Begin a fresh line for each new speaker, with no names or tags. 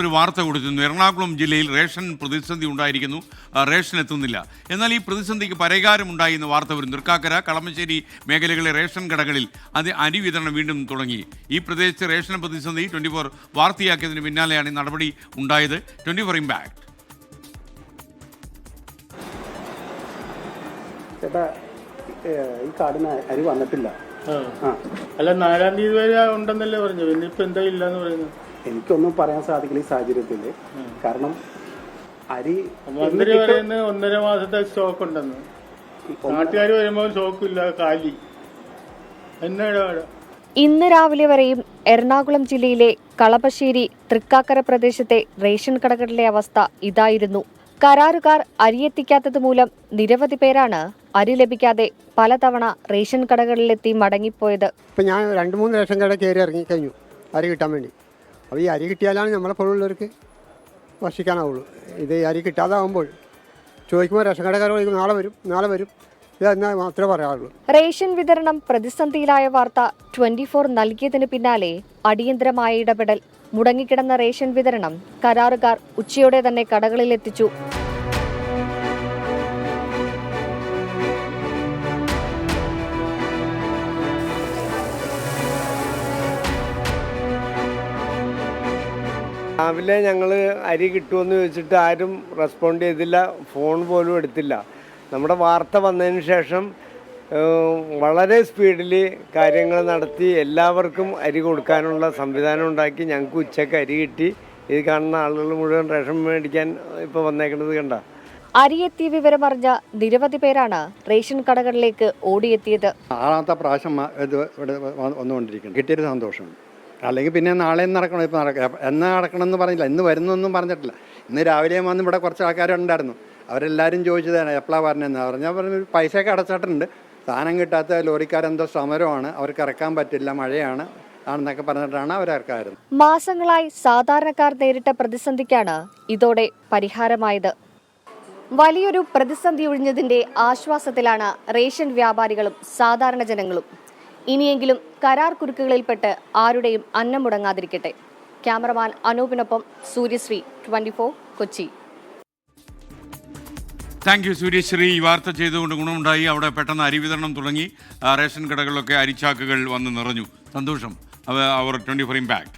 ഒരു വാർത്ത കൊടുത്തിരുന്നു. എറണാകുളം ജില്ലയിൽ റേഷൻ പ്രതിസന്ധി ഉണ്ടായിരിക്കുന്നു, റേഷൻ എത്തുന്നില്ല. എന്നാൽ ഈ പ്രതിസന്ധിക്ക് പരിഹാരമുണ്ടായി എന്ന വാർത്ത വരും. തൃക്കാക്കര, കളമശ്ശേരി മേഖലകളിലെ റേഷൻ കടകളിൽ അരി വിതരണം വീണ്ടും തുടങ്ങി. ഈ പ്രദേശത്തെ റേഷൻ പ്രതിസന്ധി 24 വാർത്തയാക്കിയതിന് പിന്നാലെയാണ് ഈ നടപടി ഉണ്ടായത്. 24 ഇമ്പാക്ട്.
ചേട്ടാ, ഈ കാർഡിന് അരി വന്നിട്ടില്ല.
അല്ല, 4-ാം തീയതി വരെ ഉണ്ടെന്നല്ലേ പറഞ്ഞു. പിന്നെ ഇപ്പൊ എന്താ ഇല്ലെന്ന് പറയുന്നു?
എനിക്കൊന്നും പറയാൻ സാധിക്കില്ല ഈ സാഹചര്യത്തിൽ. കാരണം അരി
മന്ത്രി പറയുന്നത് 1.5 മാസത്തെ സ്റ്റോക്ക് ഉണ്ടെന്ന്. നാട്ടുകാർ വരുമ്പോൾ സ്റ്റോക്കില്ല, കാലി. എന്നാണ്
ഇന്ന് രാവിലെ വരെയും എറണാകുളം ജില്ലയിലെ കളമശ്ശേരി, തൃക്കാക്കര പ്രദേശത്തെ റേഷൻ കടകളിലെ അവസ്ഥ ഇതായിരുന്നു. കരാറുകാർ അരിയെത്തിക്കാത്തത് മൂലം നിരവധി പേരാണ് അരി ലഭിക്കാതെ പലതവണ റേഷൻ കടകളിലെത്തി മടങ്ങിപ്പോയത്.
ഇപ്പം ഞാൻ 2-3 റേഷൻ കട കയറി ഇറങ്ങി കഴിഞ്ഞു അരി കിട്ടാൻ വേണ്ടി. അപ്പോൾ ഈ അരി കിട്ടിയാലാണ് നമ്മളെ പോലുള്ളവർക്ക് ഭക്ഷിക്കാനാവുള്ളൂ. ഇത് അരി കിട്ടാതാവുമ്പോൾ ചോദിക്കുമ്പോൾ റേഷൻ കടക്കാർ നാളെ വരും ഇതെന്നാൽ മാത്രമേ പറയാറുള്ളൂ.
റേഷൻ വിതരണം പ്രതിസന്ധിയിലായ വാർത്ത 24 നൽകിയതിനു പിന്നാലെ അടിയന്തരമായ ഇടപെടൽ. മുടങ്ങിക്കിടന്ന റേഷൻ വിതരണം കരാറുകാർ ഉച്ചയോടെ തന്നെ കടകളിലെത്തിച്ചു.
രാവിലെ ഞങ്ങൾ അരി കിട്ടുമെന്ന് ചോദിച്ചിട്ട് ആരും റെസ്പോണ്ട് ചെയ്തില്ല, ഫോൺ പോലും എടുത്തില്ല. നമ്മുടെ വാർത്ത വന്നതിന് ശേഷം വളരെ സ്പീഡിൽ കാര്യങ്ങൾ നടത്തി എല്ലാവർക്കും അരി കൊടുക്കാനുള്ള സംവിധാനം ഉണ്ടാക്കി. ഞങ്ങൾക്ക് ഉച്ചയ്ക്ക് അരി കിട്ടി. ഇത് കാണുന്ന ആളുകൾ മുഴുവൻ റേഷൻ മേടിക്കാൻ ഇപ്പോൾ വന്നേക്കുന്നത് കണ്ട.
അരിയെത്തിയ വിവരമറിഞ്ഞ നിരവധി പേരാണ് റേഷൻ കടകളിലേക്ക് ഓടിയെത്തിയത്.
6ാമത്തെ പ്രാവശ്യം ഇത് ഇവിടെ വന്നുകൊണ്ടിരിക്കുന്നു. കിട്ടിയൊരു സന്തോഷം. അല്ലെങ്കിൽ പിന്നെ നാളെ നടക്കണം. ഇപ്പോൾ എന്നാ നടക്കണമെന്ന് പറഞ്ഞില്ല, ഇന്ന് വരുന്നൊന്നും പറഞ്ഞിട്ടില്ല. ഇന്ന് രാവിലെ വന്ന് ഇവിടെ കുറച്ച് ആൾക്കാരുണ്ടായിരുന്നു. അവരെല്ലാവരും ചോദിച്ചതാണ് എപ്പോഴാണ് പറഞ്ഞതെന്ന് പറഞ്ഞാൽ പൈസയൊക്കെ അടച്ചിട്ടുണ്ട്. സാധനം കിട്ടാത്ത ലോറിക്കാരെന്തോ സമരമാണ്, അവർക്ക് ഇറക്കാൻ പറ്റില്ല, മഴയാണ് ആണെന്നൊക്കെ പറഞ്ഞിട്ടാണ് അവരിറക്കാറുള്ളത്.
മാസങ്ങളായി സാധാരണക്കാർ നേരിട്ട പ്രതിസന്ധിക്കാണ് ഇതോടെ പരിഹാരമായത്. വലിയൊരു പ്രതിസന്ധി ഒഴിഞ്ഞതിന്റെ ആശ്വാസത്തിലാണ് റേഷൻ വ്യാപാരികളും സാധാരണ ജനങ്ങളും. ഇനിയെങ്കിലും കരാർ കുരുക്കുകളിൽപ്പെട്ട് ആരുടെയും അന്നം മുടങ്ങാതിരിക്കട്ടെ. ക്യാമറമാൻ അനൂപിനൊപ്പം സൂര്യശ്രീ, 24 കൊച്ചി.
Thank you Suryasree. ഈ വാർത്ത ചെയ്തുകൊണ്ട് ഗുണമുണ്ടായി. അവിടെ പെട്ടെന്ന് അരി വിതരണം തുടങ്ങി. റേഷൻ കടകളിലൊക്കെ അരിച്ചാക്കുകൾ വന്ന് നിറഞ്ഞു. സന്തോഷം. അവർ 24 ഇമ്പാക്ട്.